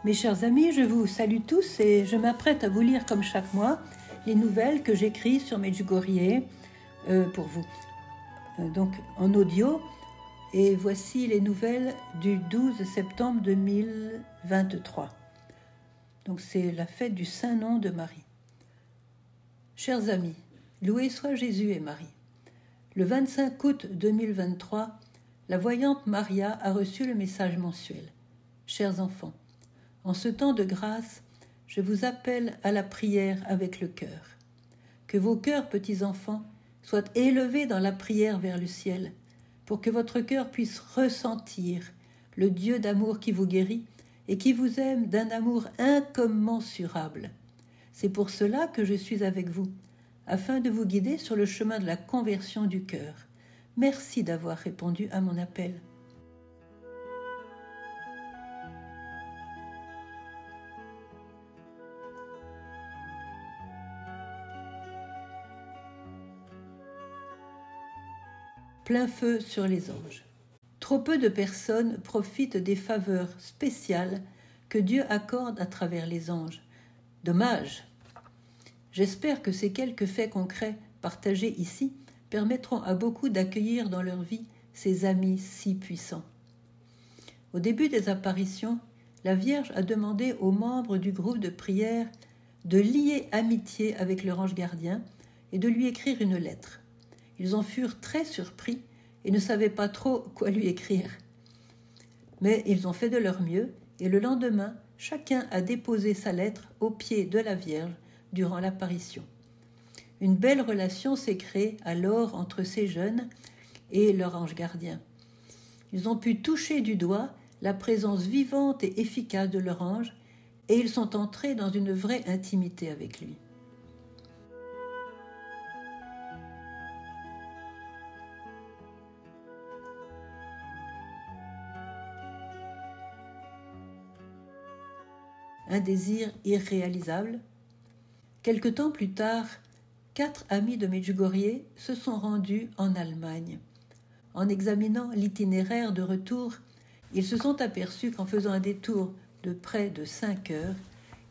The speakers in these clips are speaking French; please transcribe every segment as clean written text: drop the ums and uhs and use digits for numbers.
Mes chers amis, je vous salue tous et je m'apprête à vous lire comme chaque mois les nouvelles que j'écris sur Medjugorje pour vous, donc en audio. Et voici les nouvelles du 12 septembre 2023. Donc c'est la fête du Saint-Nom de Marie. Chers amis, loué soit Jésus et Marie. Le 25 août 2023, la voyante Maria a reçu le message mensuel. Chers enfants, en ce temps de grâce, je vous appelle à la prière avec le cœur. Que vos cœurs, petits enfants, soient élevés dans la prière vers le ciel, pour que votre cœur puisse ressentir le Dieu d'amour qui vous guérit et qui vous aime d'un amour incommensurable. C'est pour cela que je suis avec vous, afin de vous guider sur le chemin de la conversion du cœur. Merci d'avoir répondu à mon appel. Plein feu sur les anges. Trop peu de personnes profitent des faveurs spéciales que Dieu accorde à travers les anges. Dommage. J'espère que ces quelques faits concrets partagés ici permettront à beaucoup d'accueillir dans leur vie ces amis si puissants. Au début des apparitions, la Vierge a demandé aux membres du groupe de prière de lier amitié avec leur ange gardien et de lui écrire une lettre. Ils en furent très surpris et ne savaient pas trop quoi lui écrire. Mais ils ont fait de leur mieux et le lendemain, chacun a déposé sa lettre aux pieds de la Vierge durant l'apparition. Une belle relation s'est créée alors entre ces jeunes et leur ange gardien. Ils ont pu toucher du doigt la présence vivante et efficace de leur ange et ils sont entrés dans une vraie intimité avec lui. Un désir irréalisable. Quelque temps plus tard, 4 amis de Medjugorje se sont rendus en Allemagne. En examinant l'itinéraire de retour, ils se sont aperçus qu'en faisant un détour de près de 5 heures,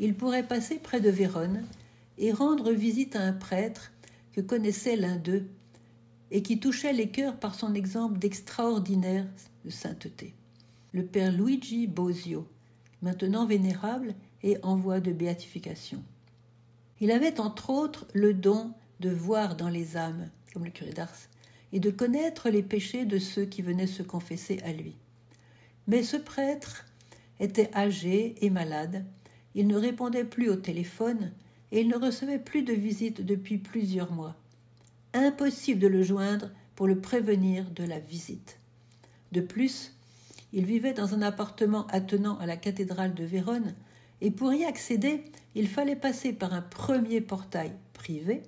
ils pourraient passer près de Vérone et rendre visite à un prêtre que connaissait l'un d'eux et qui touchait les cœurs par son exemple d'extraordinaire de sainteté. Le père Luigi Bosio, maintenant vénérable et en voie de béatification. Il avait entre autres le don de voir dans les âmes, comme le curé d'Ars, et de connaître les péchés de ceux qui venaient se confesser à lui. Mais ce prêtre était âgé et malade, il ne répondait plus au téléphone et il ne recevait plus de visites depuis plusieurs mois. Impossible de le joindre pour le prévenir de la visite. De plus, il vivait dans un appartement attenant à la cathédrale de Vérone et pour y accéder, il fallait passer par un premier portail privé,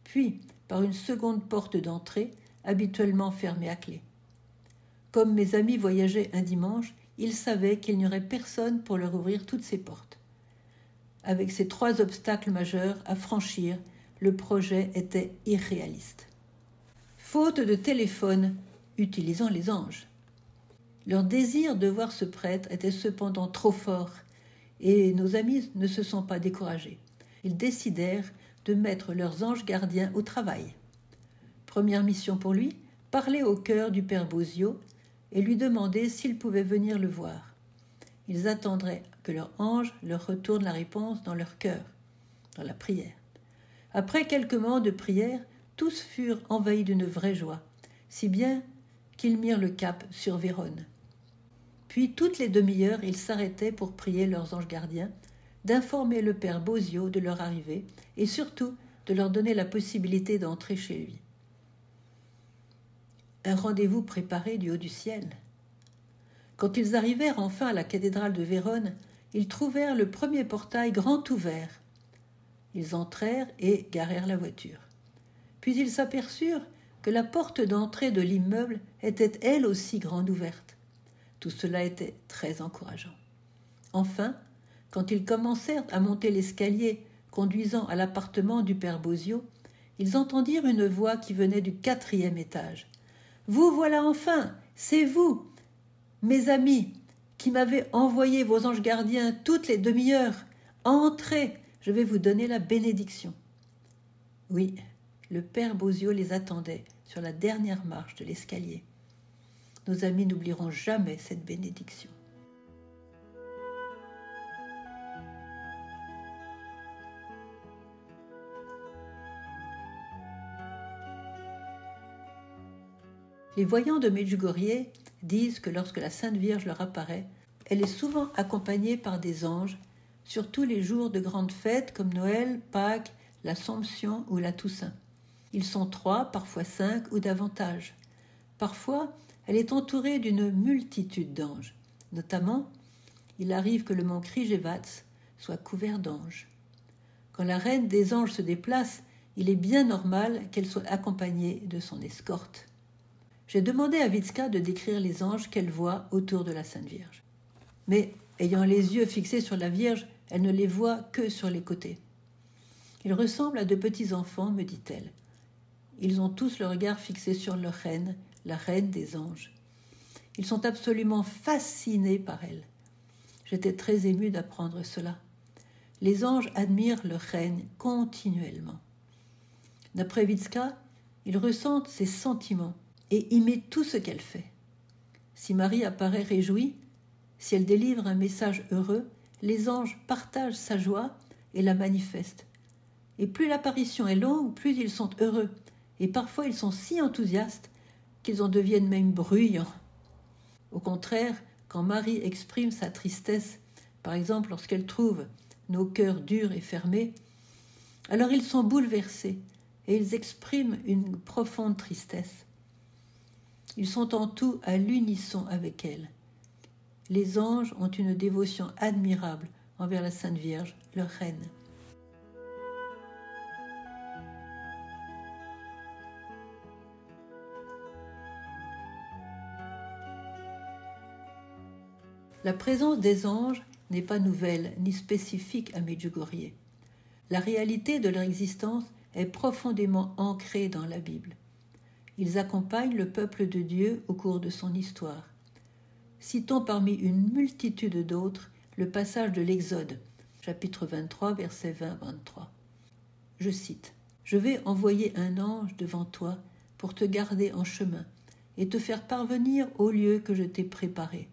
puis par une seconde porte d'entrée, habituellement fermée à clé. Comme mes amis voyageaient un dimanche, ils savaient qu'il n'y aurait personne pour leur ouvrir toutes ces portes. Avec ces 3 obstacles majeurs à franchir, le projet était irréaliste. Faute de téléphone utilisant les anges. Leur désir de voir ce prêtre était cependant trop fort et nos amis ne se sont pas découragés. Ils décidèrent de mettre leurs anges gardiens au travail. Première mission pour lui, parler au cœur du père Bosio et lui demander s'il pouvait venir le voir. Ils attendraient que leur ange leur retourne la réponse dans leur cœur, dans la prière. Après quelques moments de prière, tous furent envahis d'une vraie joie, si bien qu'ils mirent le cap sur Vérone. Puis, toutes les demi-heures, ils s'arrêtaient pour prier leurs anges gardiens, d'informer le père Bosio de leur arrivée et surtout de leur donner la possibilité d'entrer chez lui. Un rendez-vous préparé du haut du ciel. Quand ils arrivèrent enfin à la cathédrale de Vérone, ils trouvèrent le premier portail grand ouvert. Ils entrèrent et garèrent la voiture. Puis ils s'aperçurent que la porte d'entrée de l'immeuble était elle aussi grande ouverte. Tout cela était très encourageant. Enfin, quand ils commencèrent à monter l'escalier conduisant à l'appartement du père Bosio, ils entendirent une voix qui venait du 4e étage. « Vous voilà enfin, c'est vous, mes amis, qui m'avez envoyé vos anges gardiens toutes les demi-heures. Entrez, je vais vous donner la bénédiction. » Oui, le père Bozio les attendait sur la dernière marche de l'escalier. Nos amis n'oublieront jamais cette bénédiction. Les voyants de Medjugorje disent que lorsque la Sainte Vierge leur apparaît, elle est souvent accompagnée par des anges, surtout les jours de grandes fêtes comme Noël, Pâques, l'Assomption ou la Toussaint. Ils sont 3, parfois 5 ou davantage. Parfois, elle est entourée d'une multitude d'anges. Notamment, il arrive que le mont Krijevats soit couvert d'anges. Quand la reine des anges se déplace, il est bien normal qu'elle soit accompagnée de son escorte. J'ai demandé à Vitska de décrire les anges qu'elle voit autour de la Sainte Vierge. Mais, ayant les yeux fixés sur la Vierge, elle ne les voit que sur les côtés. Ils ressemblent à de petits enfants, me dit-elle. Ils ont tous le regard fixé sur leur reine, la reine des anges. Ils sont absolument fascinés par elle. J'étais très émue d'apprendre cela. Les anges admirent leur reine continuellement. D'après Vitska, ils ressentent ses sentiments et imite tout ce qu'elle fait. Si Marie apparaît réjouie, si elle délivre un message heureux, les anges partagent sa joie et la manifestent. Et plus l'apparition est longue, plus ils sont heureux. Et parfois ils sont si enthousiastes qu'ils en deviennent même bruyants. Au contraire, quand Marie exprime sa tristesse, par exemple lorsqu'elle trouve nos cœurs durs et fermés, alors ils sont bouleversés et ils expriment une profonde tristesse. Ils sont en tout à l'unisson avec elle. Les anges ont une dévotion admirable envers la Sainte Vierge, leur reine. La présence des anges n'est pas nouvelle ni spécifique à Medjugorje. La réalité de leur existence est profondément ancrée dans la Bible. Ils accompagnent le peuple de Dieu au cours de son histoire. Citons parmi une multitude d'autres le passage de l'Exode, chapitre 23, versets 20-23. Je cite : « Je vais envoyer un ange devant toi pour te garder en chemin et te faire parvenir au lieu que je t'ai préparé.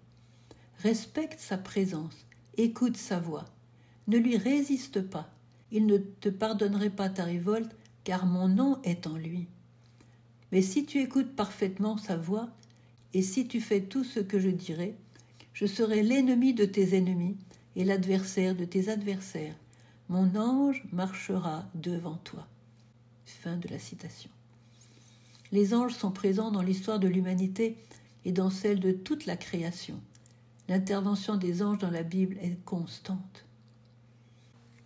Respecte sa présence, écoute sa voix. Ne lui résiste pas. Il ne te pardonnerait pas ta révolte, car mon nom est en lui. Mais si tu écoutes parfaitement sa voix, et si tu fais tout ce que je dirai, je serai l'ennemi de tes ennemis et l'adversaire de tes adversaires. Mon ange marchera devant toi. » Fin de la citation. Les anges sont présents dans l'histoire de l'humanité et dans celle de toute la création. L'intervention des anges dans la Bible est constante.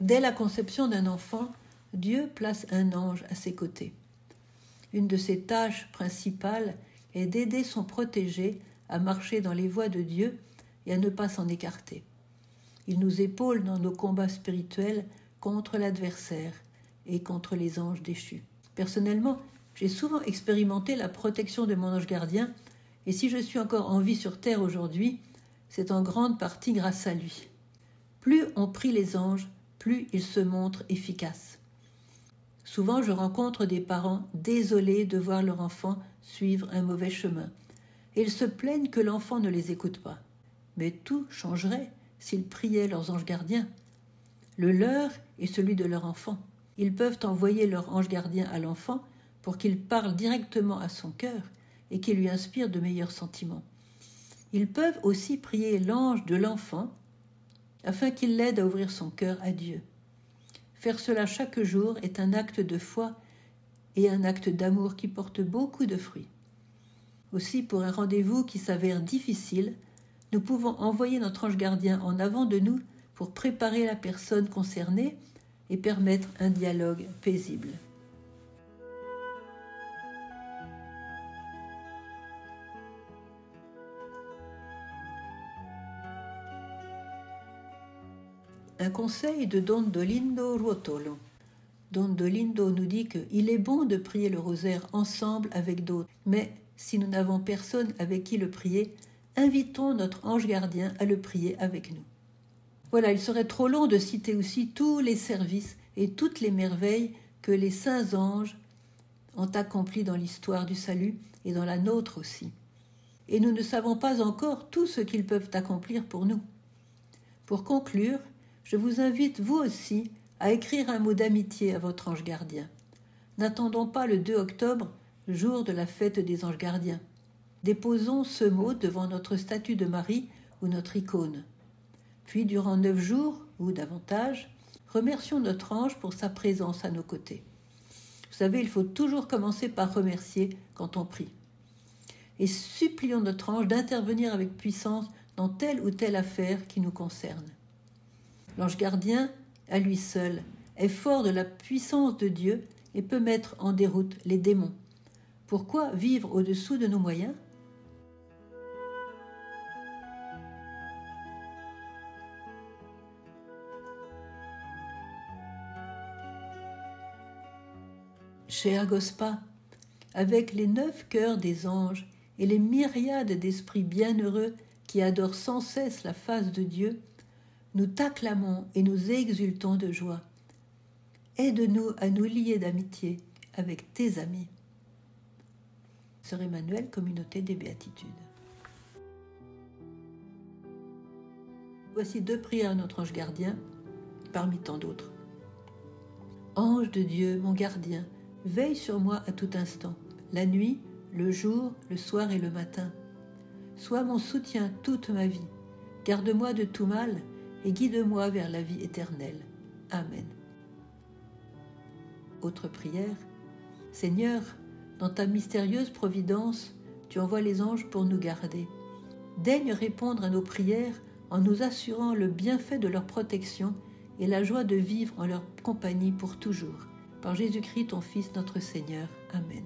Dès la conception d'un enfant, Dieu place un ange à ses côtés. Une de ses tâches principales est d'aider son protégé à marcher dans les voies de Dieu et à ne pas s'en écarter. Il nous épaule dans nos combats spirituels contre l'adversaire et contre les anges déchus. Personnellement, j'ai souvent expérimenté la protection de mon ange gardien, et si je suis encore en vie sur terre aujourd'hui, c'est en grande partie grâce à lui. Plus on prie les anges, plus ils se montrent efficaces. Souvent, je rencontre des parents désolés de voir leur enfant suivre un mauvais chemin, et ils se plaignent que l'enfant ne les écoute pas. Mais tout changerait s'ils priaient leurs anges gardiens, le leur et celui de leur enfant. Ils peuvent envoyer leur ange gardien à l'enfant pour qu'il parle directement à son cœur et qu'il lui inspire de meilleurs sentiments. Ils peuvent aussi prier l'ange de l'enfant afin qu'il l'aide à ouvrir son cœur à Dieu. Faire cela chaque jour est un acte de foi et un acte d'amour qui porte beaucoup de fruits. Aussi, pour un rendez-vous qui s'avère difficile, nous pouvons envoyer notre ange gardien en avant de nous pour préparer la personne concernée et permettre un dialogue paisible. Un conseil de Don Dolindo Ruotolo. Don Dolindo nous dit qu'il est bon de prier le rosaire ensemble avec d'autres, mais si nous n'avons personne avec qui le prier, invitons notre ange gardien à le prier avec nous. Voilà, il serait trop long de citer aussi tous les services et toutes les merveilles que les saints anges ont accomplis dans l'histoire du salut et dans la nôtre aussi. Et nous ne savons pas encore tout ce qu'ils peuvent accomplir pour nous. Pour conclure, je vous invite vous aussi à écrire un mot d'amitié à votre ange gardien. N'attendons pas le 2 octobre, jour de la fête des anges gardiens. Déposons ce mot devant notre statue de Marie ou notre icône. Puis, durant 9 jours, ou davantage, remercions notre ange pour sa présence à nos côtés. Vous savez, il faut toujours commencer par remercier quand on prie. Et supplions notre ange d'intervenir avec puissance dans telle ou telle affaire qui nous concerne. L'ange gardien, à lui seul, est fort de la puissance de Dieu et peut mettre en déroute les démons. Pourquoi vivre au-dessous de nos moyens ? Cher Gospa, avec les 9 cœurs des anges et les myriades d'esprits bienheureux qui adorent sans cesse la face de Dieu, nous t'acclamons et nous exultons de joie. Aide-nous à nous lier d'amitié avec tes amis. Sœur Emmanuelle, Communauté des Béatitudes. Voici 2 prières à notre ange gardien, parmi tant d'autres. Ange de Dieu, mon gardien, veille sur moi à tout instant, la nuit, le jour, le soir et le matin. Sois mon soutien toute ma vie. Garde-moi de tout mal et guide-moi vers la vie éternelle. Amen. Autre prière. Seigneur, dans ta mystérieuse providence, tu envoies les anges pour nous garder. Daigne répondre à nos prières en nous assurant le bienfait de leur protection et la joie de vivre en leur compagnie pour toujours. Par Jésus-Christ, ton Fils, notre Seigneur. Amen.